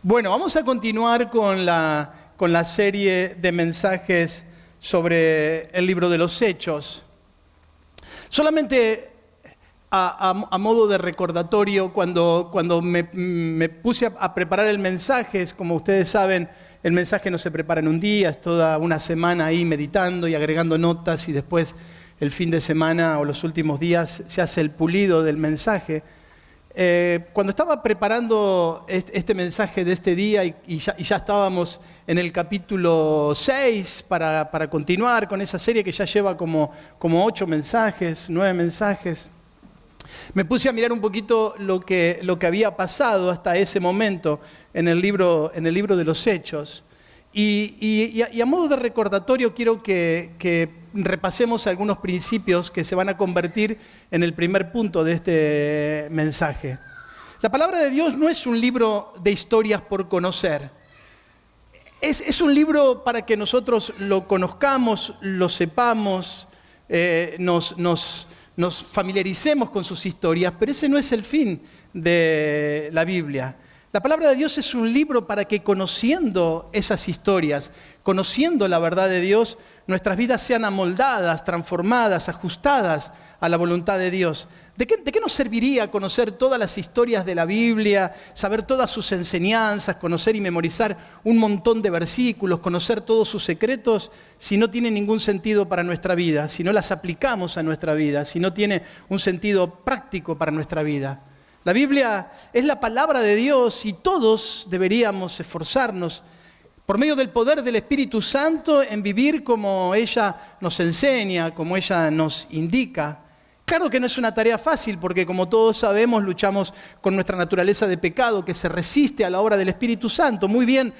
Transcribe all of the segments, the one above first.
Bueno, vamos a continuar con la serie de mensajes sobre el libro de los Hechos. Solamente a modo de recordatorio, cuando me puse a preparar el mensaje, como ustedes saben, el mensaje no se prepara en un día, es toda una semana ahí meditando y agregando notas, y después el fin de semana o los últimos días se hace el pulido del mensaje. Cuando estaba preparando este mensaje de este día y ya estábamos en el capítulo 6 para continuar con esa serie que ya lleva como 8 mensajes, 9 mensajes, me puse a mirar un poquito lo que había pasado hasta ese momento en el libro de los Hechos. Y a modo de recordatorio quiero que repasemos algunos principios que se van a convertir en el primer punto de este mensaje. La palabra de Dios no es un libro de historias por conocer. Es un libro para que nosotros lo conozcamos, lo sepamos, nos familiaricemos con sus historias, pero ese no es el fin de la Biblia. La palabra de Dios es un libro para que, conociendo esas historias, conociendo la verdad de Dios, nuestras vidas sean amoldadas, transformadas, ajustadas a la voluntad de Dios. ¿De qué nos serviría conocer todas las historias de la Biblia, saber todas sus enseñanzas, conocer y memorizar un montón de versículos, conocer todos sus secretos, si no tiene ningún sentido para nuestra vida, si no las aplicamos a nuestra vida, si no tiene un sentido práctico para nuestra vida? La Biblia es la palabra de Dios y todos deberíamos esforzarnos por medio del poder del Espíritu Santo en vivir como ella nos enseña, como ella nos indica. Claro que no es una tarea fácil porque, como todos sabemos, luchamos con nuestra naturaleza de pecado que se resiste a la obra del Espíritu Santo, muy bien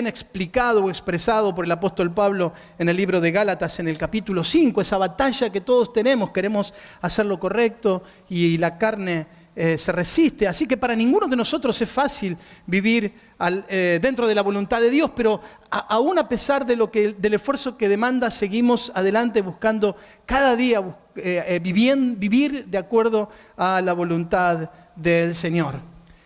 explicado o expresado por el apóstol Pablo en el libro de Gálatas en el capítulo 5, esa batalla que todos tenemos, queremos hacer lo correcto y la carne se resiste, así que para ninguno de nosotros es fácil vivir dentro de la voluntad de Dios, pero aún a pesar del esfuerzo que demanda, seguimos adelante buscando cada día vivir de acuerdo a la voluntad del Señor.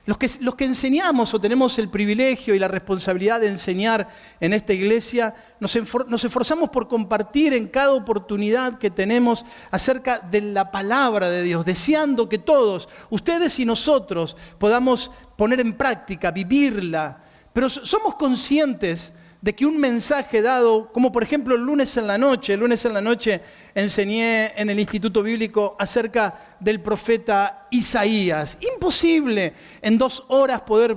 Los que enseñamos o tenemos el privilegio y la responsabilidad de enseñar en esta iglesia, nos esforzamos por compartir en cada oportunidad que tenemos acerca de la palabra de Dios, deseando que todos, ustedes y nosotros, podamos poner en práctica, vivirla. Pero somos conscientes de que un mensaje dado, como por ejemplo el lunes en la noche enseñé en el Instituto Bíblico acerca del profeta Isaías. Imposible en 2 horas poder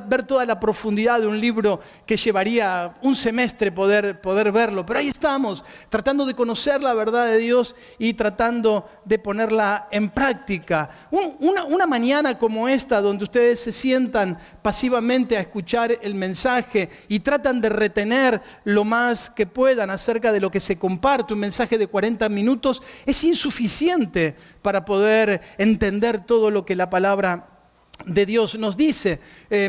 ver toda la profundidad de un libro que llevaría un semestre poder verlo. Pero ahí estamos, tratando de conocer la verdad de Dios y tratando de ponerla en práctica. Una mañana como esta, donde ustedes se sientan pasivamente a escuchar el mensaje y tratan de retener lo más que puedan acerca de lo que se comparte, un mensaje de 40 minutos, es insuficiente para poder entender todo lo que la palabra de Dios nos dice.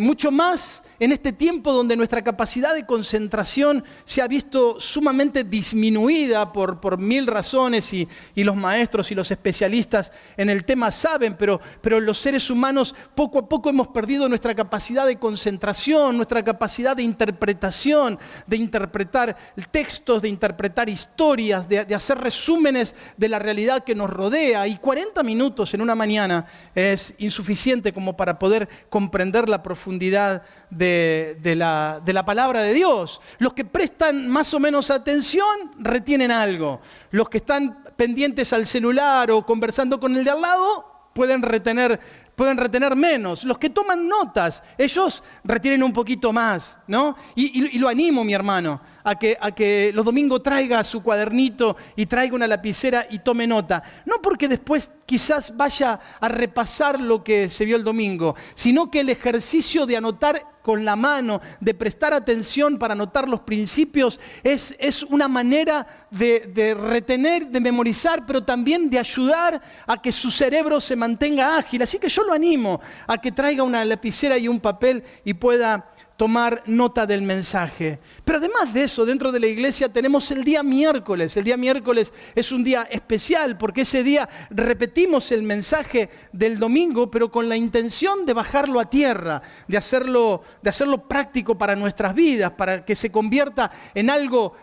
Mucho más en este tiempo donde nuestra capacidad de concentración se ha visto sumamente disminuida por 1000 razones y los maestros y los especialistas en el tema saben, pero los seres humanos poco a poco hemos perdido nuestra capacidad de concentración, nuestra capacidad de interpretación, de interpretar textos, de interpretar historias, de hacer resúmenes de la realidad que nos rodea, y 40 minutos en una mañana es insuficiente como para poder comprender la profundidad de la palabra de Dios. Los que prestan más o menos atención retienen algo. Los que están pendientes al celular o conversando con el de al lado pueden retener menos. Los que toman notas, ellos retienen un poquito más, ¿no? Y lo animo, mi hermano, a que los domingos traiga su cuadernito y traiga una lapicera y tome nota. No porque después quizás vaya a repasar lo que se vio el domingo, sino que el ejercicio de anotar con la mano, de prestar atención para anotar los principios, es una manera de retener, de memorizar, pero también de ayudar a que su cerebro se mantenga ágil. Así que yo lo animo a que traiga una lapicera y un papel y pueda tomar nota del mensaje. Pero además de eso, dentro de la iglesia tenemos el día miércoles. El día miércoles es un día especial porque ese día repetimos el mensaje del domingo, pero con la intención de bajarlo a tierra, de hacerlo práctico para nuestras vidas, para que se convierta en algo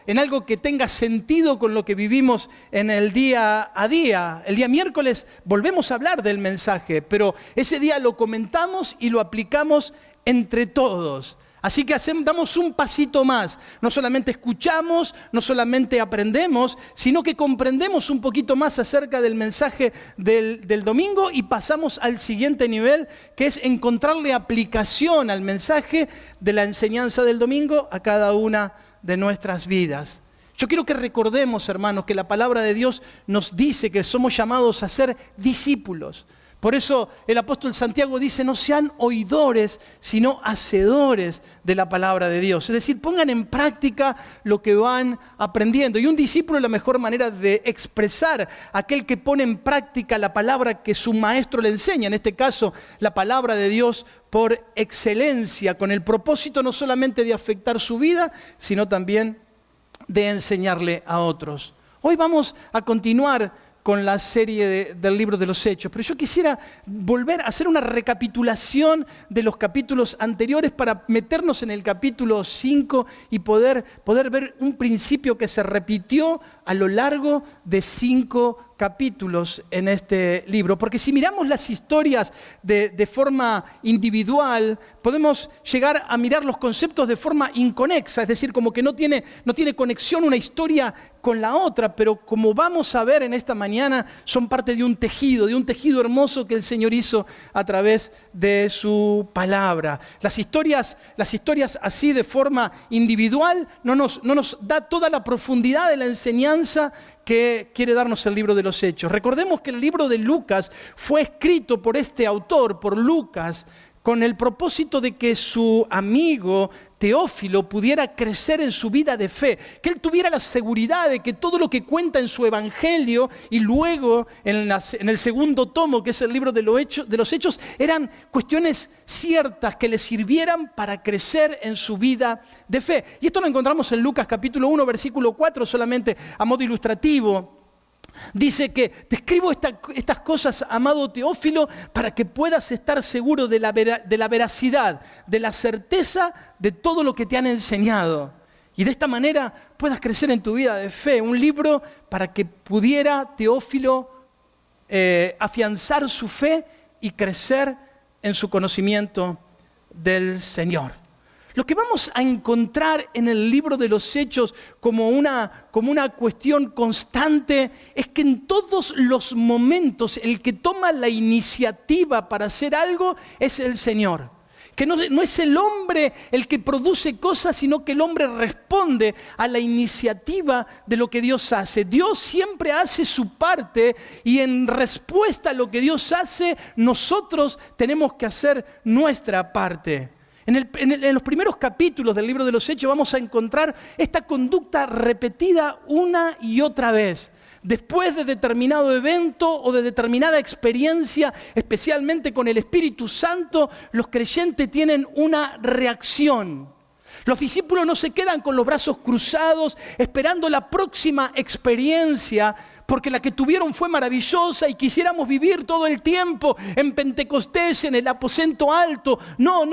que tenga sentido con lo que vivimos en el día a día. El día miércoles volvemos a hablar del mensaje, pero ese día lo comentamos y lo aplicamos entre todos. Así que damos un pasito más. No solamente escuchamos, no solamente aprendemos, sino que comprendemos un poquito más acerca del mensaje del domingo y pasamos al siguiente nivel, que es encontrarle aplicación al mensaje de la enseñanza del domingo a cada una de nuestras vidas. Yo quiero que recordemos, hermanos, que la palabra de Dios nos dice que somos llamados a ser discípulos. Por eso el apóstol Santiago dice, no sean oidores, sino hacedores de la palabra de Dios. Es decir, pongan en práctica lo que van aprendiendo. Y un discípulo es la mejor manera de expresar aquel que pone en práctica la palabra que su maestro le enseña. En este caso, la palabra de Dios por excelencia, con el propósito no solamente de afectar su vida, sino también de enseñarle a otros. Hoy vamos a continuar con la serie del libro de los Hechos. Pero yo quisiera volver a hacer una recapitulación de los capítulos anteriores para meternos en el capítulo 5 y poder ver un principio que se repitió a lo largo de 5 capítulos en este libro. Porque si miramos las historias de forma individual, podemos llegar a mirar los conceptos de forma inconexa, es decir, como que no tiene conexión una historia con la otra, pero como vamos a ver en esta mañana, son parte de un tejido hermoso que el Señor hizo a través de su palabra. Las historias así de forma individual no nos da toda la profundidad de la enseñanza que quiere darnos el libro de los Hechos. Recordemos que el libro de Lucas fue escrito por este autor, por Lucas, con el propósito de que su amigo Teófilo pudiera crecer en su vida de fe, que él tuviera la seguridad de que todo lo que cuenta en su evangelio y luego en el segundo tomo, que es el libro de los Hechos, eran cuestiones ciertas que le sirvieran para crecer en su vida de fe. Y esto lo encontramos en Lucas capítulo 1, versículo 4, solamente a modo ilustrativo. Dice que te escribo estas cosas, amado Teófilo, para que puedas estar seguro de la veracidad, de la certeza de todo lo que te han enseñado. Y de esta manera puedas crecer en tu vida de fe. Un libro para que pudiera Teófilo afianzar su fe y crecer en su conocimiento del Señor. Lo que vamos a encontrar en el libro de los Hechos como una cuestión constante es que en todos los momentos el que toma la iniciativa para hacer algo es el Señor. Que no es el hombre el que produce cosas, sino que el hombre responde a la iniciativa de lo que Dios hace. Dios siempre hace su parte y en respuesta a lo que Dios hace, nosotros tenemos que hacer nuestra parte. En los primeros capítulos del libro de los Hechos vamos a encontrar esta conducta repetida una y otra vez. Después de determinado evento o de determinada experiencia, especialmente con el Espíritu Santo, los creyentes tienen una reacción. Los discípulos no se quedan con los brazos cruzados esperando la próxima experiencia, porque la que tuvieron fue maravillosa y quisiéramos vivir todo el tiempo en Pentecostés, en el aposento alto. No,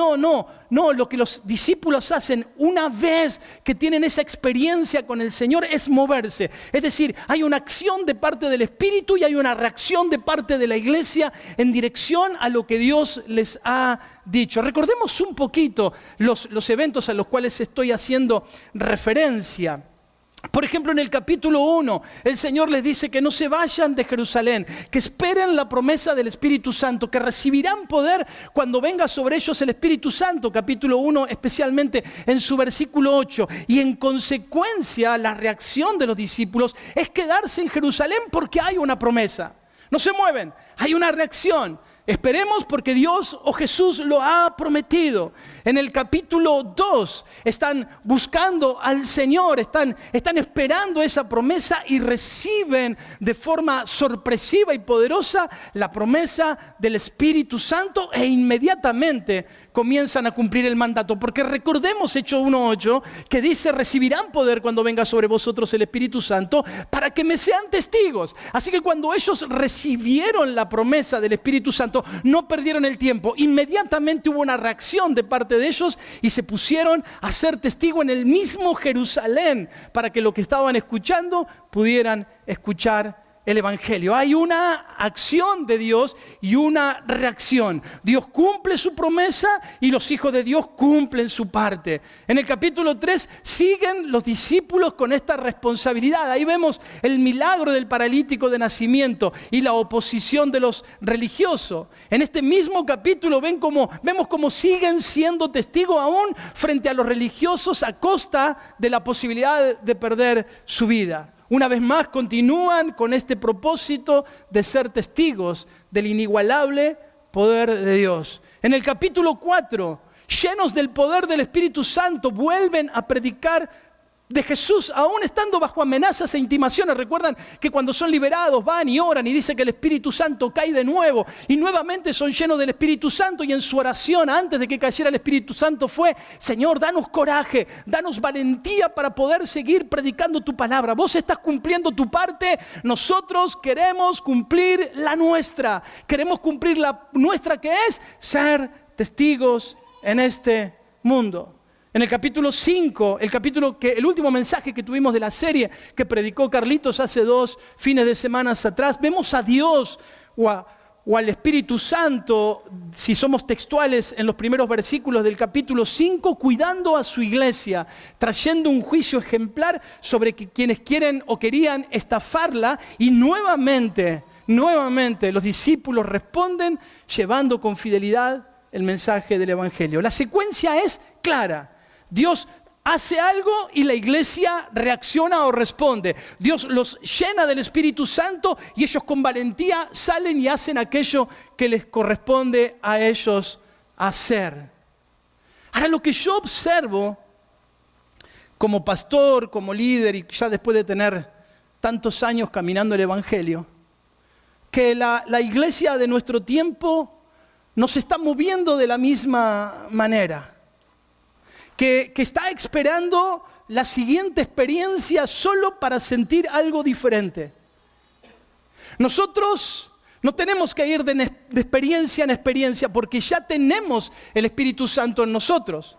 lo que los discípulos hacen una vez que tienen esa experiencia con el Señor es moverse. Es decir, hay una acción de parte del Espíritu y hay una reacción de parte de la iglesia en dirección a lo que Dios les ha dicho. Recordemos un poquito los eventos a los cuales estoy haciendo referencia. Por ejemplo, en el capítulo 1, el Señor les dice que no se vayan de Jerusalén, que esperen la promesa del Espíritu Santo, que recibirán poder cuando venga sobre ellos el Espíritu Santo. Capítulo 1, especialmente en su versículo 8. Y en consecuencia, la reacción de los discípulos es quedarse en Jerusalén porque hay una promesa. No se mueven, hay una reacción. Esperemos porque Dios o Jesús lo ha prometido. En el capítulo 2 están buscando al Señor, están esperando esa promesa y reciben de forma sorpresiva y poderosa la promesa del Espíritu Santo e inmediatamente comienzan a cumplir el mandato. Porque recordemos Hechos 1:8, que dice: recibirán poder cuando venga sobre vosotros el Espíritu Santo para que me sean testigos. Así que cuando ellos recibieron la promesa del Espíritu Santo, no perdieron el tiempo. Inmediatamente hubo una reacción de parte de ellos y se pusieron a ser testigos en el mismo Jerusalén para que lo que estaban escuchando pudieran escuchar el Evangelio. Hay una acción de Dios y una reacción. Dios cumple su promesa y los hijos de Dios cumplen su parte. En el capítulo 3 siguen los discípulos con esta responsabilidad. Ahí vemos el milagro del paralítico de nacimiento y la oposición de los religiosos. En este mismo capítulo vemos cómo siguen siendo testigos aún frente a los religiosos a costa de la posibilidad de perder su vida. Una vez más continúan con este propósito de ser testigos del inigualable poder de Dios. En el capítulo 4, llenos del poder del Espíritu Santo, vuelven a predicar de Jesús, aún estando bajo amenazas e intimaciones. Recuerdan que cuando son liberados van y oran y dice que el Espíritu Santo cae de nuevo y nuevamente son llenos del Espíritu Santo, y en su oración antes de que cayera el Espíritu Santo fue: Señor, danos coraje, danos valentía para poder seguir predicando tu palabra. Vos estás cumpliendo tu parte, nosotros queremos cumplir la nuestra. Queremos cumplir la nuestra, que es ser testigos en este mundo. En el capítulo 5, el último mensaje que tuvimos de la serie que predicó Carlitos hace 2 fines de semana atrás, vemos a Dios o al Espíritu Santo, si somos textuales en los primeros versículos del capítulo 5, cuidando a su iglesia, trayendo un juicio ejemplar sobre quienes quieren o querían estafarla, y nuevamente los discípulos responden llevando con fidelidad el mensaje del Evangelio. La secuencia es clara. Dios hace algo y la iglesia reacciona o responde. Dios los llena del Espíritu Santo y ellos con valentía salen y hacen aquello que les corresponde a ellos hacer. Ahora, lo que yo observo como pastor, como líder, y ya después de tener tantos años caminando el Evangelio, que la iglesia de nuestro tiempo no se está moviendo de la misma manera. Que está esperando la siguiente experiencia solo para sentir algo diferente. Nosotros no tenemos que ir de experiencia en experiencia porque ya tenemos el Espíritu Santo en nosotros.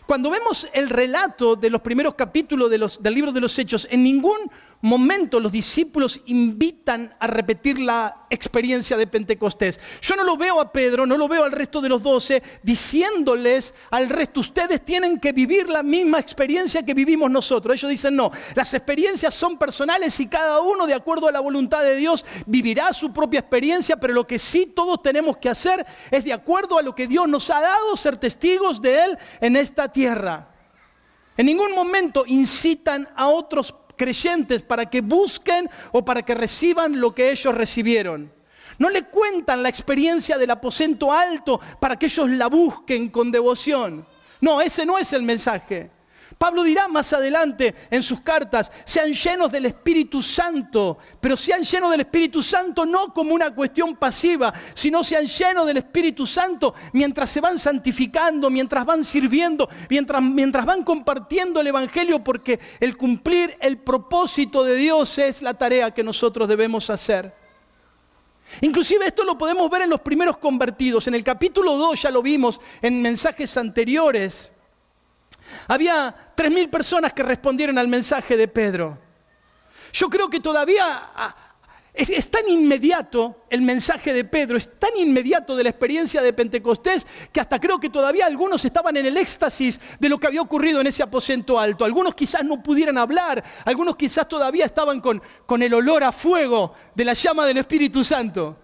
Cuando vemos el relato de los primeros capítulos del libro de los Hechos, en ningún momento los discípulos invitan a repetir la experiencia de Pentecostés. Yo no lo veo a Pedro, no lo veo al resto de los 12 diciéndoles al resto: ustedes tienen que vivir la misma experiencia que vivimos nosotros. Ellos dicen: no, las experiencias son personales y cada uno, de acuerdo a la voluntad de Dios, vivirá su propia experiencia, pero lo que sí todos tenemos que hacer es, de acuerdo a lo que Dios nos ha dado, ser testigos de Él en esta tierra. En ningún momento incitan a otros creyentes para que busquen o para que reciban lo que ellos recibieron. No le cuentan la experiencia del aposento alto para que ellos la busquen con devoción. No, ese no es el mensaje. Pablo dirá más adelante en sus cartas: sean llenos del Espíritu Santo, pero sean llenos del Espíritu Santo no como una cuestión pasiva, sino sean llenos del Espíritu Santo mientras se van santificando, mientras van sirviendo, mientras van compartiendo el Evangelio, porque el cumplir el propósito de Dios es la tarea que nosotros debemos hacer. Inclusive esto lo podemos ver en los primeros convertidos. En el capítulo 2 ya lo vimos en mensajes anteriores. Había 3.000 personas que respondieron al mensaje de Pedro. Yo creo que todavía es tan inmediato el mensaje de Pedro, es tan inmediato de la experiencia de Pentecostés, que hasta creo que todavía algunos estaban en el éxtasis de lo que había ocurrido en ese aposento alto. Algunos quizás no pudieran hablar, algunos quizás todavía estaban con el olor a fuego de la llama del Espíritu Santo.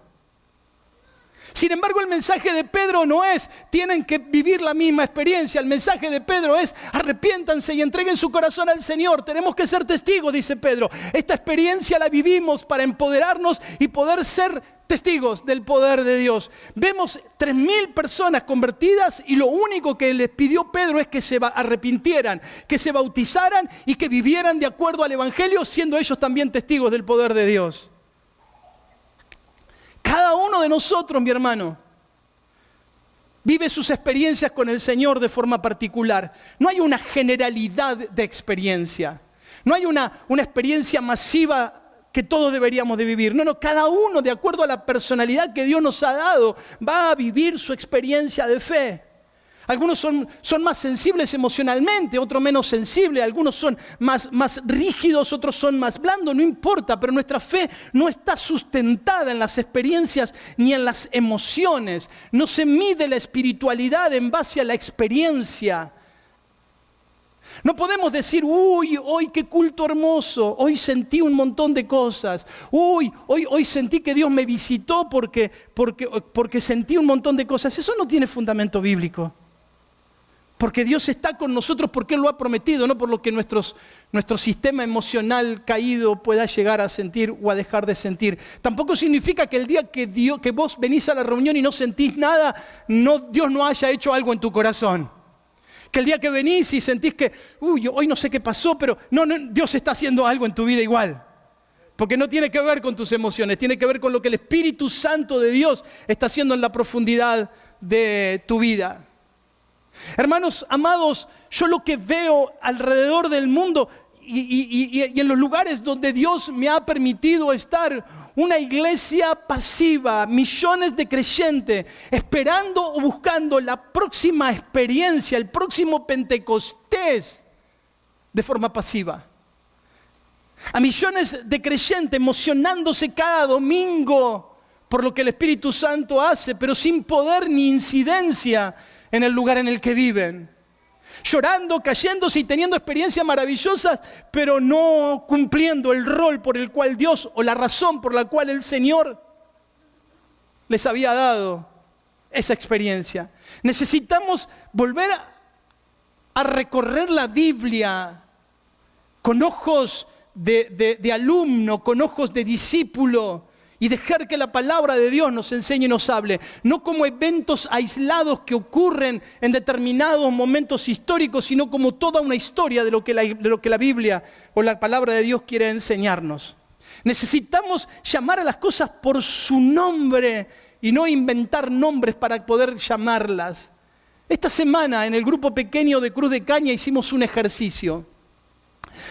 Sin embargo, el mensaje de Pedro no es: tienen que vivir la misma experiencia. El mensaje de Pedro es: arrepiéntanse y entreguen su corazón al Señor. Tenemos que ser testigos, dice Pedro. Esta experiencia la vivimos para empoderarnos y poder ser testigos del poder de Dios. Vemos 3.000 personas convertidas y lo único que les pidió Pedro es que se arrepintieran, que se bautizaran y que vivieran de acuerdo al Evangelio, siendo ellos también testigos del poder de Dios. Cada uno de nosotros, mi hermano, vive sus experiencias con el Señor de forma particular. No hay una generalidad de experiencia. No hay una experiencia masiva que todos deberíamos de vivir. No, cada uno, de acuerdo a la personalidad que Dios nos ha dado, va a vivir su experiencia de fe. Algunos son más sensibles emocionalmente, otros menos sensibles, algunos son más rígidos, otros son más blandos, no importa, pero nuestra fe no está sustentada en las experiencias ni en las emociones. No se mide la espiritualidad en base a la experiencia. No podemos decir, uy, hoy qué culto hermoso, hoy sentí un montón de cosas, hoy sentí que Dios me visitó porque sentí un montón de cosas. Eso no tiene fundamento bíblico. Porque Dios está con nosotros porque Él lo ha prometido, no por lo que nuestro sistema emocional caído pueda llegar a sentir o a dejar de sentir. Tampoco significa que el día que vos venís a la reunión y no sentís nada, Dios no haya hecho algo en tu corazón. Que el día que venís y sentís que, hoy no sé qué pasó, pero no, Dios está haciendo algo en tu vida igual. Porque no tiene que ver con tus emociones, tiene que ver con lo que el Espíritu Santo de Dios está haciendo en la profundidad de tu vida. Hermanos amados, yo lo que veo alrededor del mundo y en los lugares donde Dios me ha permitido estar, una iglesia pasiva, millones de creyentes esperando o buscando la próxima experiencia, el próximo Pentecostés de forma pasiva. A millones de creyentes emocionándose cada domingo por lo que el Espíritu Santo hace, pero sin poder ni incidencia en el lugar en el que viven. Llorando, cayéndose y teniendo experiencias maravillosas, pero no cumpliendo el rol por el cual Dios o la razón por la cual el Señor les había dado esa experiencia. Necesitamos volver a recorrer la Biblia con ojos de alumno, con ojos de discípulo, y dejar que la palabra de Dios nos enseñe y nos hable, no como eventos aislados que ocurren en determinados momentos históricos, sino como toda una historia de lo que la Biblia o la palabra de Dios quiere enseñarnos. Necesitamos llamar a las cosas por su nombre y no inventar nombres para poder llamarlas. Esta semana en el grupo pequeño de Cruz de Caña hicimos un ejercicio.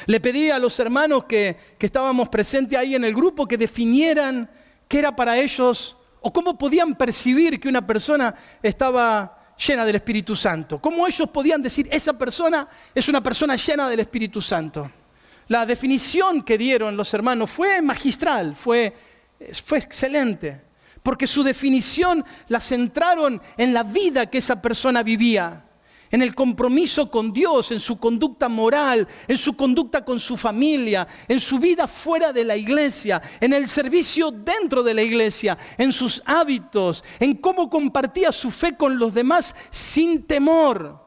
Le pedí a los hermanos que estábamos presentes ahí en el grupo que definieran qué era para ellos o cómo podían percibir que una persona estaba llena del Espíritu Santo. Cómo ellos podían decir, esa persona es una persona llena del Espíritu Santo. La definición que dieron los hermanos fue magistral, fue excelente, porque su definición la centraron en la vida que esa persona vivía. En el compromiso con Dios, en su conducta moral, en su conducta con su familia, en su vida fuera de la iglesia, en el servicio dentro de la iglesia, en sus hábitos, en cómo compartía su fe con los demás sin temor.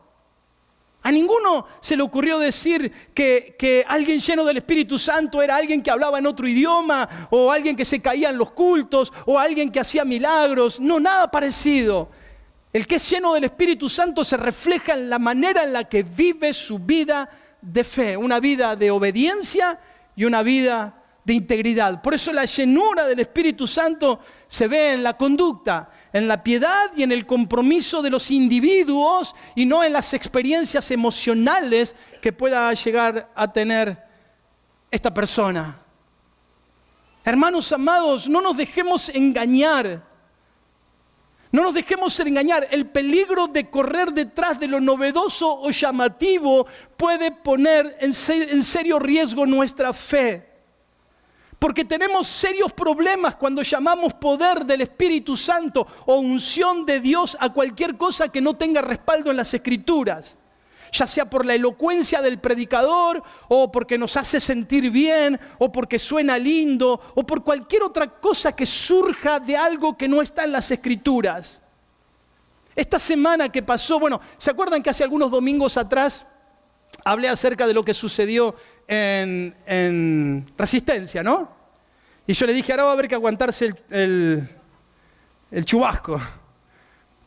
A ninguno se le ocurrió decir que alguien lleno del Espíritu Santo era alguien que hablaba en otro idioma, o alguien que se caía en los cultos, o alguien que hacía milagros. No, nada parecido. El que es lleno del Espíritu Santo se refleja en la manera en la que vive su vida de fe, una vida de obediencia y una vida de integridad. Por eso la llenura del Espíritu Santo se ve en la conducta, en la piedad y en el compromiso de los individuos y no en las experiencias emocionales que pueda llegar a tener esta persona. Hermanos amados, no nos dejemos engañar. No nos dejemos engañar. El peligro de correr detrás de lo novedoso o llamativo puede poner en serio riesgo nuestra fe. Porque tenemos serios problemas cuando llamamos poder del Espíritu Santo o unción de Dios a cualquier cosa que no tenga respaldo en las Escrituras. Ya sea por la elocuencia del predicador, o porque nos hace sentir bien, o porque suena lindo, o por cualquier otra cosa que surja de algo que no está en las Escrituras. Esta semana que pasó, ¿se acuerdan que hace algunos domingos atrás hablé acerca de lo que sucedió en Resistencia, ¿no? Y yo le dije, ahora va a haber que aguantarse el chubasco.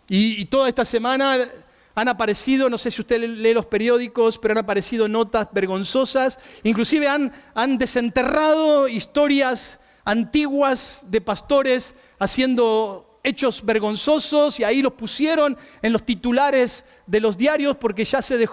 Y toda esta semana han aparecido, no sé si usted lee los periódicos, pero han aparecido notas vergonzosas. Inclusive han desenterrado historias antiguas de pastores haciendo hechos vergonzosos y ahí los pusieron en los titulares de los diarios porque ya se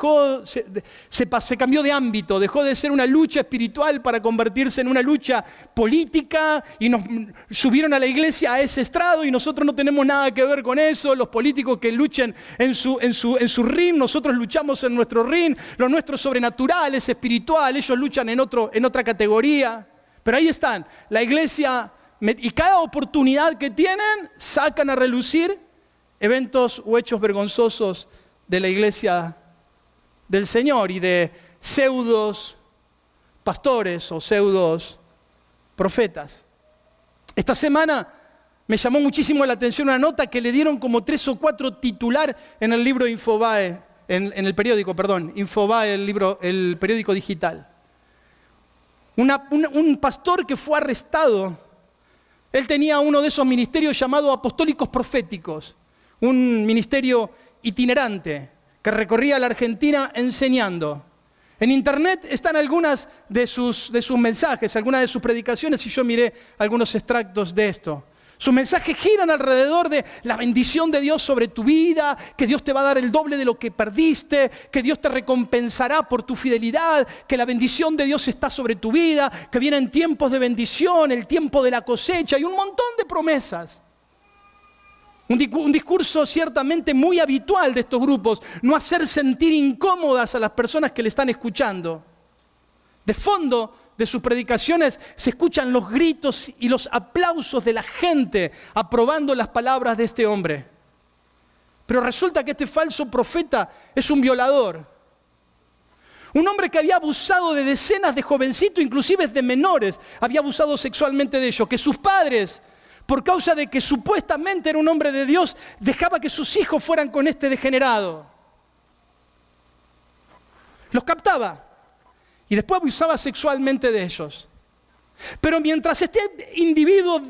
cambió de ámbito, dejó de ser una lucha espiritual para convertirse en una lucha política y nos subieron a la iglesia a ese estrado y nosotros no tenemos nada que ver con eso. Los políticos que luchen en su ring, nosotros luchamos en nuestro ring, lo nuestro es sobrenatural, es espiritual, ellos luchan en otra categoría. Pero ahí están, la iglesia, y cada oportunidad que tienen sacan a relucir eventos o hechos vergonzosos de la iglesia del Señor y de pseudos pastores o pseudos profetas. Esta semana me llamó muchísimo la atención una nota que le dieron como 3 o 4 titular en el libro Infobae, en el periódico, perdón, Infobae, el periódico digital. Un pastor que fue arrestado, él tenía uno de esos ministerios llamados apostólicos proféticos, un ministerio itinerante que recorría la Argentina enseñando. En internet están algunas de sus mensajes, algunas de sus predicaciones y yo miré algunos extractos de esto. Sus mensajes giran alrededor de la bendición de Dios sobre tu vida, que Dios te va a dar el doble de lo que perdiste, que Dios te recompensará por tu fidelidad, que la bendición de Dios está sobre tu vida, que vienen tiempos de bendición, el tiempo de la cosecha y un montón de promesas. Un discurso ciertamente muy habitual de estos grupos, no hacer sentir incómodas a las personas que le están escuchando. De fondo de sus predicaciones se escuchan los gritos y los aplausos de la gente aprobando las palabras de este hombre. Pero resulta que este falso profeta es un violador. Un hombre que había abusado de decenas de jovencitos, inclusive de menores, había abusado sexualmente de ellos, que sus padres, por causa de que supuestamente era un hombre de Dios, dejaba que sus hijos fueran con este degenerado. Los captaba y después abusaba sexualmente de ellos. Pero mientras este individuo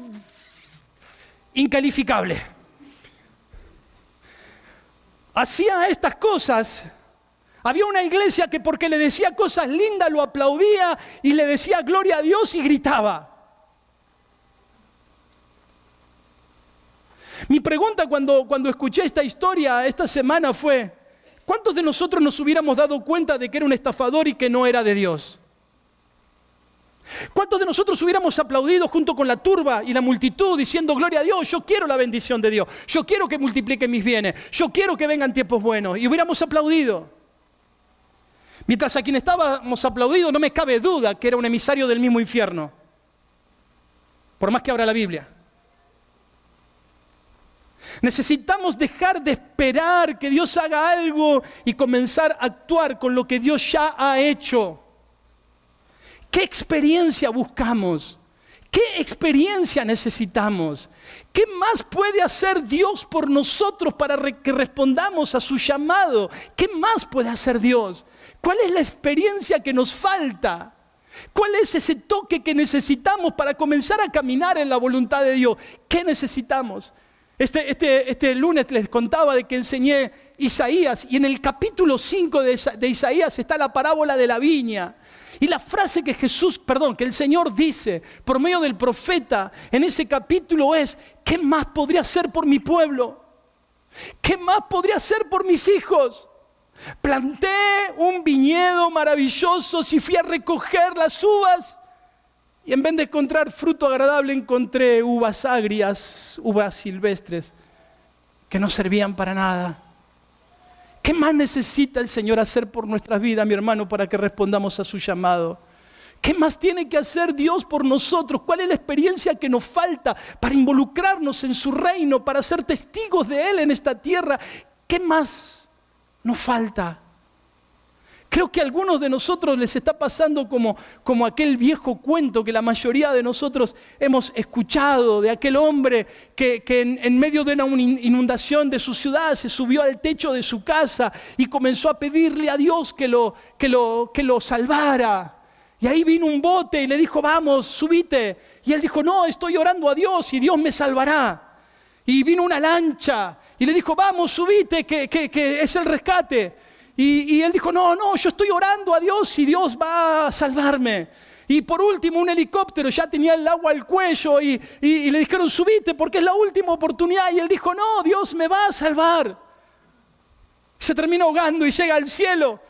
incalificable hacía estas cosas, había una iglesia que porque le decía cosas lindas lo aplaudía y le decía gloria a Dios y gritaba. Mi pregunta cuando escuché esta historia esta semana fue: ¿cuántos de nosotros nos hubiéramos dado cuenta de que era un estafador y que no era de Dios? ¿Cuántos de nosotros hubiéramos aplaudido junto con la turba y la multitud diciendo gloria a Dios, yo quiero la bendición de Dios, yo quiero que multiplique mis bienes, yo quiero que vengan tiempos buenos? Y hubiéramos aplaudido. Mientras a quien estábamos aplaudidos no me cabe duda que era un emisario del mismo infierno, por más que abra la Biblia. Necesitamos dejar de esperar que Dios haga algo y comenzar a actuar con lo que Dios ya ha hecho. ¿Qué experiencia buscamos? ¿Qué experiencia necesitamos? ¿Qué más puede hacer Dios por nosotros para que respondamos a su llamado? ¿Qué más puede hacer Dios? ¿Cuál es la experiencia que nos falta? ¿Cuál es ese toque que necesitamos para comenzar a caminar en la voluntad de Dios? ¿Qué necesitamos? Este lunes les contaba de que enseñé Isaías y en el capítulo 5 de Isaías está la parábola de la viña. Y la frase que el Señor dice por medio del profeta en ese capítulo es: ¿qué más podría hacer por mi pueblo? ¿Qué más podría hacer por mis hijos? Planté un viñedo maravilloso, si fui a recoger las uvas y en vez de encontrar fruto agradable encontré uvas agrias, uvas silvestres que no servían para nada. ¿Qué más necesita el Señor hacer por nuestras vidas, mi hermano, para que respondamos a su llamado? ¿Qué más tiene que hacer Dios por nosotros? ¿Cuál es la experiencia que nos falta para involucrarnos en su reino, para ser testigos de Él en esta tierra? ¿Qué más nos falta? Creo que a algunos de nosotros les está pasando como aquel viejo cuento que la mayoría de nosotros hemos escuchado, de aquel hombre que en medio de una inundación de su ciudad se subió al techo de su casa y comenzó a pedirle a Dios que lo salvara. Y ahí vino un bote y le dijo: vamos, subite. Y él dijo: no, estoy orando a Dios y Dios me salvará. Y vino una lancha y le dijo: vamos, subite, que es el rescate. Y él dijo: no, yo estoy orando a Dios y Dios va a salvarme. Y por último, un helicóptero ya tenía el agua al cuello y le dijeron, subite porque es la última oportunidad. Y él dijo, no, Dios me va a salvar. Se termina ahogando y llega al cielo.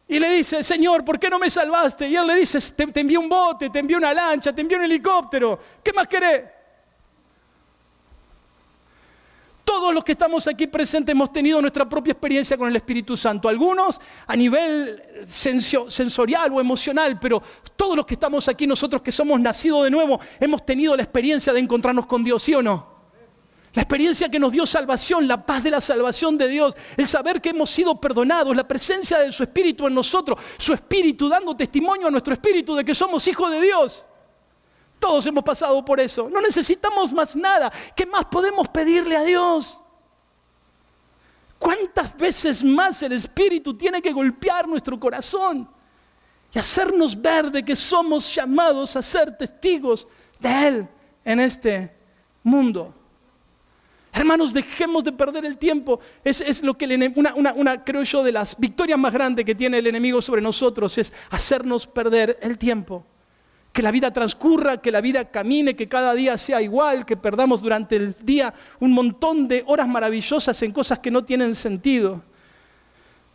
Y le dice, Señor, ¿por qué no me salvaste? Y él le dice, te envié un bote, te envié una lancha, te envié un helicóptero. ¿Qué más querés? Todos los que estamos aquí presentes hemos tenido nuestra propia experiencia con el Espíritu Santo. Algunos a nivel sensorial o emocional, pero todos los que estamos aquí, nosotros que somos nacidos de nuevo, hemos tenido la experiencia de encontrarnos con Dios, ¿sí o no? La experiencia que nos dio salvación, la paz de la salvación de Dios, el saber que hemos sido perdonados, la presencia de su Espíritu en nosotros, su Espíritu dando testimonio a nuestro Espíritu de que somos hijos de Dios. Todos hemos pasado por eso. No necesitamos más nada. ¿Qué más podemos pedirle a Dios? ¿Cuántas veces más el Espíritu tiene que golpear nuestro corazón y hacernos ver de que somos llamados a ser testigos de Él en este mundo? Hermanos, dejemos de perder el tiempo. Es lo que creo yo, de las victorias más grandes que tiene el enemigo sobre nosotros, es hacernos perder el tiempo. Que la vida transcurra, que la vida camine, que cada día sea igual, que perdamos durante el día un montón de horas maravillosas en cosas que no tienen sentido.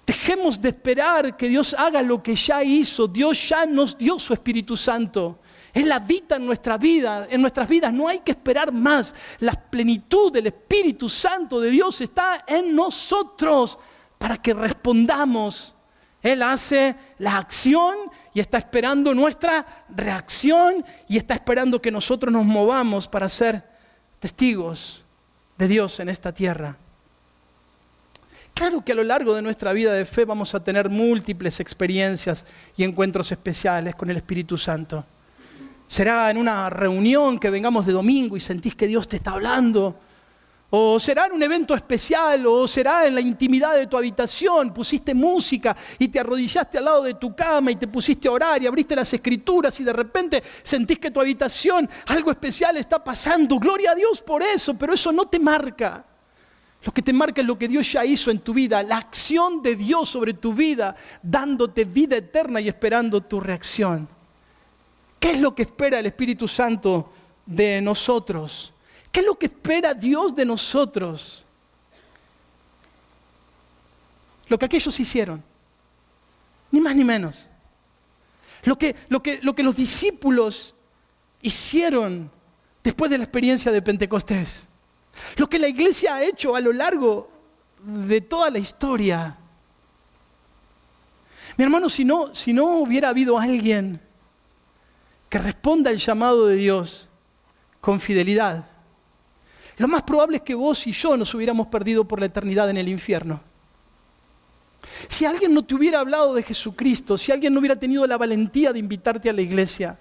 Dejemos de esperar que Dios haga lo que ya hizo. Dios ya nos dio su Espíritu Santo. Él habita en nuestra vida, en nuestras vidas. No hay que esperar más. La plenitud del Espíritu Santo de Dios está en nosotros para que respondamos. Él hace la acción y está esperando nuestra reacción y está esperando que nosotros nos movamos para ser testigos de Dios en esta tierra. Claro que a lo largo de nuestra vida de fe vamos a tener múltiples experiencias y encuentros especiales con el Espíritu Santo. Será en una reunión que vengamos de domingo y sentís que Dios te está hablando. O será en un evento especial, o será en la intimidad de tu habitación, pusiste música y te arrodillaste al lado de tu cama y te pusiste a orar y abriste las escrituras y de repente sentís que tu habitación algo especial está pasando. Gloria a Dios por eso, pero eso no te marca. Lo que te marca es lo que Dios ya hizo en tu vida, la acción de Dios sobre tu vida, dándote vida eterna y esperando tu reacción. ¿Qué es lo que espera el Espíritu Santo de nosotros? ¿Qué es lo que espera Dios de nosotros? Lo que aquellos hicieron, ni más ni menos. Lo que los discípulos hicieron después de la experiencia de Pentecostés. Lo que la iglesia ha hecho a lo largo de toda la historia. Mi hermano, si no hubiera habido alguien que responda al llamado de Dios con fidelidad, lo más probable es que vos y yo nos hubiéramos perdido por la eternidad en el infierno. Si alguien no te hubiera hablado de Jesucristo, si alguien no hubiera tenido la valentía de invitarte a la iglesia,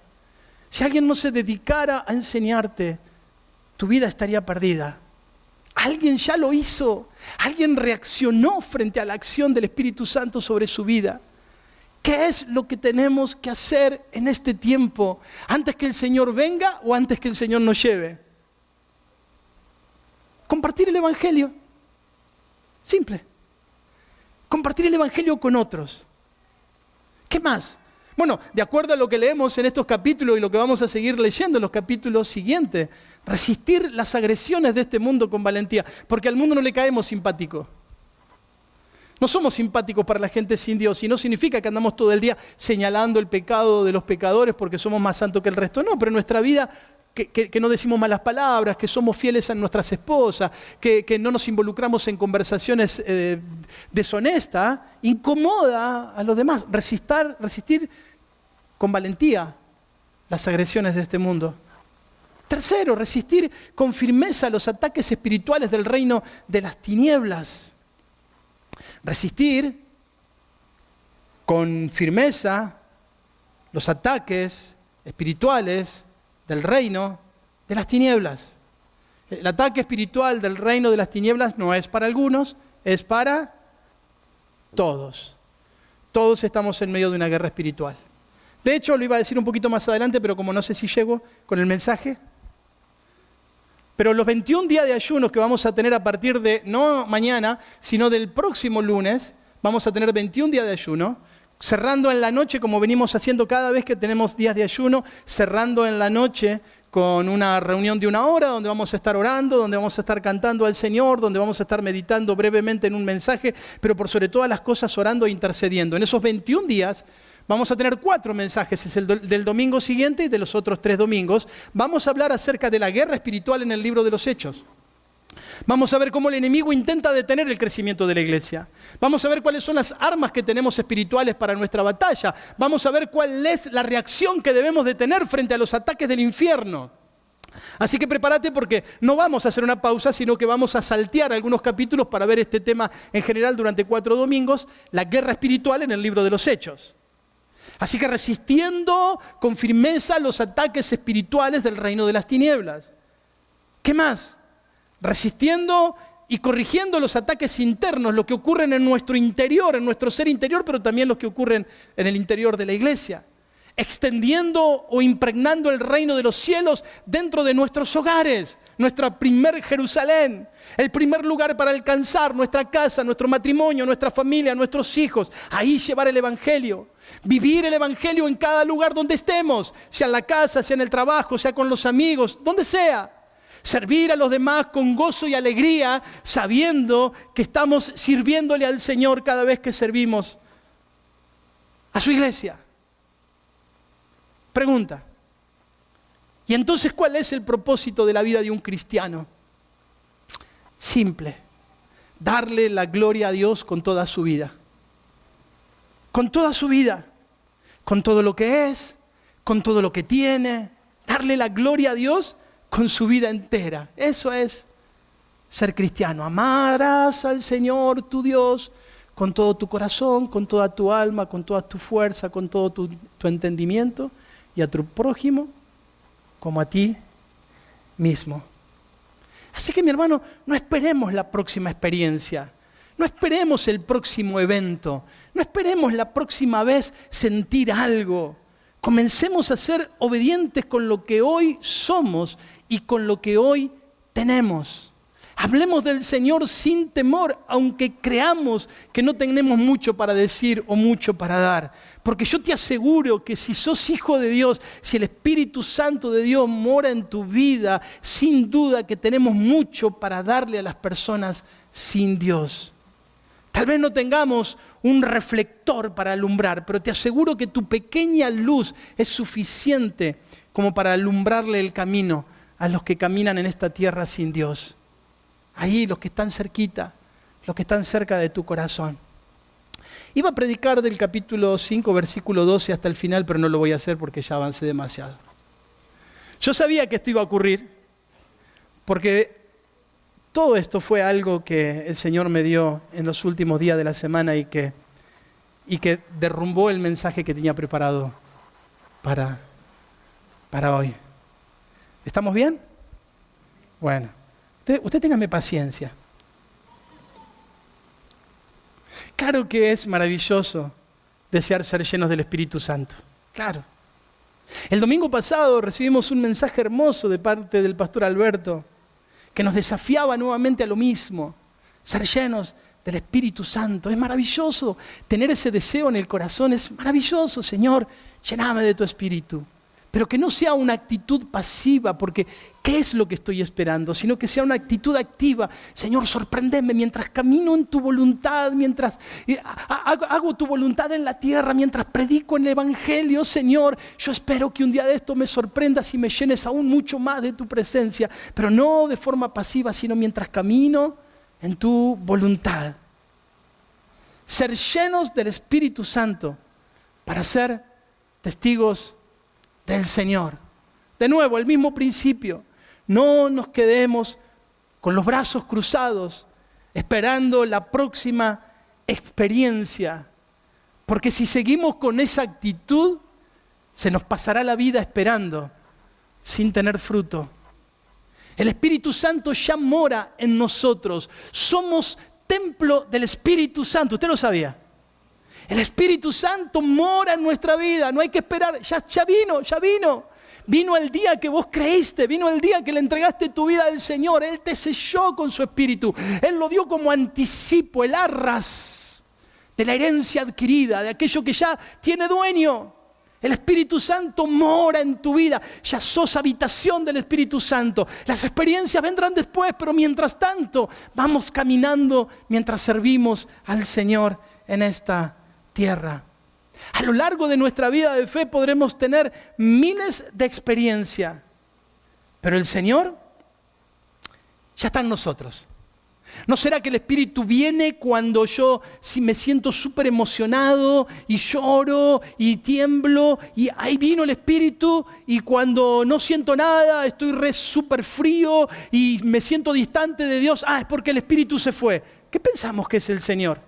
si alguien no se dedicara a enseñarte, tu vida estaría perdida. Alguien ya lo hizo, alguien reaccionó frente a la acción del Espíritu Santo sobre su vida. ¿Qué es lo que tenemos que hacer en este tiempo? ¿Antes que el Señor venga o antes que el Señor nos lleve? Compartir el Evangelio. Simple. Compartir el Evangelio con otros. ¿Qué más? Bueno, de acuerdo a lo que leemos en estos capítulos y lo que vamos a seguir leyendo en los capítulos siguientes, resistir las agresiones de este mundo con valentía, porque al mundo no le caemos simpáticos. No somos simpáticos para la gente sin Dios y no significa que andamos todo el día señalando el pecado de los pecadores porque somos más santos que el resto. No, pero en nuestra vida que no decimos malas palabras, que somos fieles a nuestras esposas, que no nos involucramos en conversaciones deshonestas, incomoda a los demás. Resistir con valentía las agresiones de este mundo. Tercero, resistir con firmeza los ataques espirituales del reino de las tinieblas. Resistir con firmeza los ataques espirituales del reino de las tinieblas. El ataque espiritual del reino de las tinieblas no es para algunos, es para todos. Todos estamos en medio de una guerra espiritual. De hecho, lo iba a decir un poquito más adelante, pero como no sé si llego con el mensaje. Pero los 21 días de ayunos que vamos a tener a partir de, no mañana, sino del próximo lunes, vamos a tener 21 días de ayuno, cerrando en la noche, como venimos haciendo cada vez que tenemos días de ayuno, cerrando en la noche con una reunión de 1 hora, donde vamos a estar orando, donde vamos a estar cantando al Señor, donde vamos a estar meditando brevemente en un mensaje, pero por sobre todas las cosas orando e intercediendo. En esos 21 días vamos a tener 4 mensajes, es el del domingo siguiente y de los otros 3 domingos. Vamos a hablar acerca de la guerra espiritual en el libro de los Hechos. Vamos a ver cómo el enemigo intenta detener el crecimiento de la iglesia. Vamos a ver cuáles son las armas que tenemos espirituales para nuestra batalla. Vamos a ver cuál es la reacción que debemos de tener frente a los ataques del infierno. Así que prepárate porque no vamos a hacer una pausa, sino que vamos a saltear algunos capítulos para ver este tema en general durante 4 domingos, la guerra espiritual en el libro de los Hechos. Así que resistiendo con firmeza los ataques espirituales del reino de las tinieblas. ¿Qué más? Resistiendo y corrigiendo los ataques internos, lo que ocurren en nuestro interior, en nuestro ser interior, pero también los que ocurren en el interior de la iglesia. Extendiendo o impregnando el reino de los cielos dentro de nuestros hogares, nuestra primer Jerusalén, el primer lugar para alcanzar nuestra casa, nuestro matrimonio, nuestra familia, nuestros hijos. Ahí llevar el evangelio, vivir el evangelio en cada lugar donde estemos, sea en la casa, sea en el trabajo, sea con los amigos, donde sea. Servir a los demás con gozo y alegría, sabiendo que estamos sirviéndole al Señor cada vez que servimos a su iglesia. Pregunta. ¿Y entonces cuál es el propósito de la vida de un cristiano? Simple. Darle la gloria a Dios con toda su vida. Con toda su vida. Con todo lo que es, con todo lo que tiene. Darle la gloria a Dios con su vida entera. Eso es ser cristiano. Amarás al Señor tu Dios con todo tu corazón, con toda tu alma, con toda tu fuerza, con todo tu entendimiento, y a tu prójimo como a ti mismo. Así que, mi hermano, no esperemos la próxima experiencia, no esperemos el próximo evento, no esperemos la próxima vez sentir algo. Comencemos a ser obedientes con lo que hoy somos y con lo que hoy tenemos. Hablemos del Señor sin temor, aunque creamos que no tenemos mucho para decir o mucho para dar. Porque yo te aseguro que si sos hijo de Dios, si el Espíritu Santo de Dios mora en tu vida, sin duda que tenemos mucho para darle a las personas sin Dios. Tal vez no tengamos un reflector para alumbrar, pero te aseguro que tu pequeña luz es suficiente como para alumbrarle el camino a los que caminan en esta tierra sin Dios. Ahí, los que están cerquita, los que están cerca de tu corazón. Iba a predicar del capítulo 5, versículo 12 hasta el final, pero no lo voy a hacer porque ya avancé demasiado. Yo sabía que esto iba a ocurrir, porque todo esto fue algo que el Señor me dio en los últimos días de la semana y que derrumbó el mensaje que tenía preparado para hoy. ¿Estamos bien? Bueno, usted téngame paciencia. Claro que es maravilloso desear ser llenos del Espíritu Santo. Claro. El domingo pasado recibimos un mensaje hermoso de parte del pastor Alberto, que nos desafiaba nuevamente a lo mismo, ser llenos del Espíritu Santo. Es maravilloso tener ese deseo en el corazón, es maravilloso. Señor, lléname de tu Espíritu. Pero que no sea una actitud pasiva, porque ¿qué es lo que estoy esperando? Sino que sea una actitud activa. Señor, sorpréndeme mientras camino en tu voluntad, mientras hago tu voluntad en la tierra, mientras predico el Evangelio. Señor, yo espero que un día de esto me sorprendas y me llenes aún mucho más de tu presencia, pero no de forma pasiva, sino mientras camino en tu voluntad. Ser llenos del Espíritu Santo para ser testigos del Señor. De nuevo, el mismo principio. No nos quedemos con los brazos cruzados esperando la próxima experiencia, porque si seguimos con esa actitud, se nos pasará la vida esperando sin tener fruto. El Espíritu Santo ya mora en nosotros. Somos templo del Espíritu Santo. ¿Usted lo sabía? El Espíritu Santo mora en nuestra vida, no hay que esperar, ya vino. Vino el día que vos creíste, vino el día que le entregaste tu vida al Señor. Él te selló con su Espíritu, Él lo dio como anticipo, el arras. de la herencia adquirida, de aquello que ya tiene dueño. El Espíritu Santo mora en tu vida, ya sos habitación del Espíritu Santo. Las experiencias vendrán después, pero mientras tanto vamos caminando mientras servimos al Señor en esta tierra. A lo largo de nuestra vida de fe podremos tener miles de experiencias, pero el Señor ya está en nosotros. ¿No será que el Espíritu viene cuando yo me siento súper emocionado y lloro y tiemblo y ahí vino el Espíritu, y cuando no siento nada, estoy súper frío y me siento distante de Dios? Es porque el Espíritu se fue. ¿Qué pensamos que es el Señor?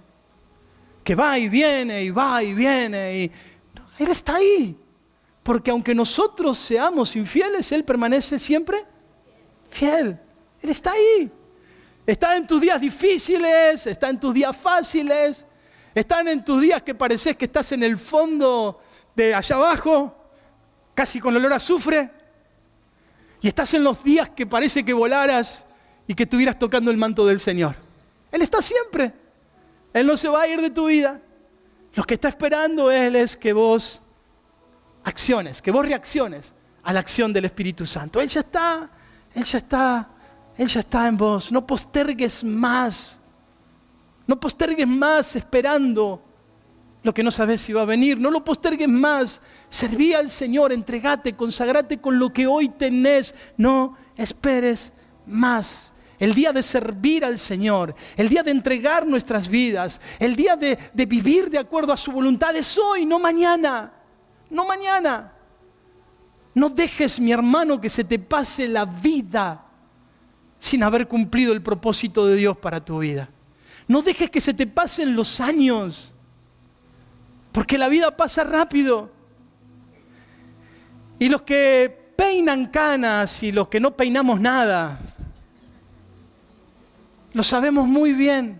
Que va y viene y va y viene y... No, Él está ahí. Porque aunque nosotros seamos infieles, Él permanece siempre fiel. Él está ahí. Está en tus días difíciles, está en tus días fáciles, están en tus días que pareces que estás en el fondo de allá abajo, casi con olor a azufre, y estás en los días que parece que volaras y que estuvieras tocando el manto del Señor. Él está siempre, Él no se va a ir de tu vida. Lo que está esperando Él es que vos acciones, que vos reacciones a la acción del Espíritu Santo. Él ya está, Él ya está. Él ya está en vos. No postergues más. No postergues más esperando lo que no sabes si va a venir. No lo postergues más. Serví al Señor, entregate, consagrate con lo que hoy tenés. No esperes más. El día de servir al Señor, el día de entregar nuestras vidas, el día de vivir de acuerdo a su voluntad es hoy, no mañana. No mañana. No dejes, mi hermano, que se te pase la vida sin haber cumplido el propósito de Dios para tu vida. No dejes que se te pasen los años, porque la vida pasa rápido. Y los que peinan canas y los que no peinamos nada, lo sabemos muy bien.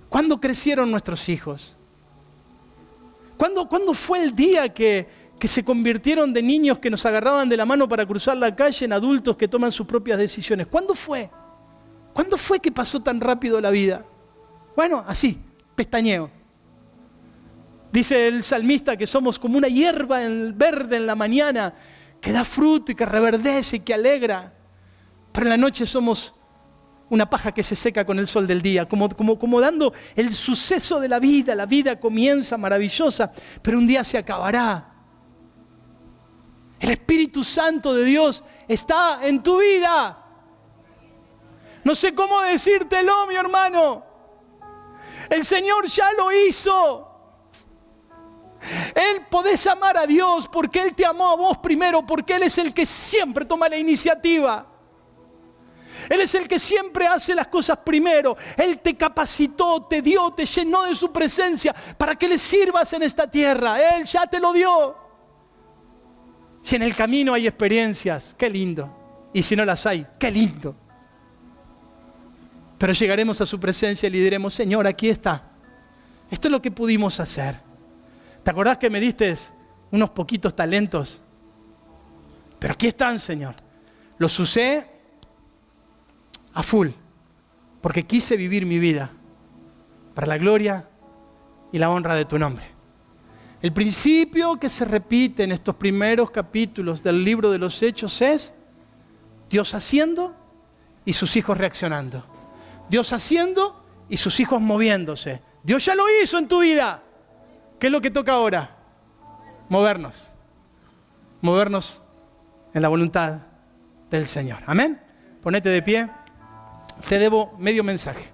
¿Cuándo crecieron nuestros hijos? ¿Cuándo fue el día que se convirtieron de niños que nos agarraban de la mano para cruzar la calle en adultos que toman sus propias decisiones? ¿Cuándo fue? ¿Cuándo fue que pasó tan rápido la vida? Bueno, así, pestañeo. Dice el salmista que somos como una hierba verde en la mañana, que da fruto y que reverdece y que alegra. Pero en la noche somos una paja que se seca con el sol del día, como dando el suceso de la vida. La vida comienza maravillosa, pero un día se acabará. El Espíritu Santo de Dios está en tu vida. No sé cómo decírtelo, mi hermano. El Señor ya lo hizo. Él podés amar a Dios porque Él te amó a vos primero, porque Él es el que siempre toma la iniciativa. Él es el que siempre hace las cosas primero. Él te capacitó, te dio, te llenó de su presencia para que le sirvas en esta tierra. Él ya te lo dio. Si en el camino hay experiencias, qué lindo. Y si no las hay, qué lindo. Pero llegaremos a su presencia y le diremos: Señor, aquí está. Esto es lo que pudimos hacer. ¿Te acordás que me diste unos poquitos talentos? Pero aquí están, Señor. Los usé a full, porque quise vivir mi vida para la gloria y la honra de tu nombre. El principio que se repite en estos primeros capítulos del libro de los Hechos es Dios haciendo y sus hijos reaccionando. Dios haciendo y sus hijos moviéndose. Dios ya lo hizo en tu vida. ¿Qué es lo que toca ahora? Movernos. Movernos en la voluntad del Señor. Amén. Ponete de pie. Te debo medio mensaje.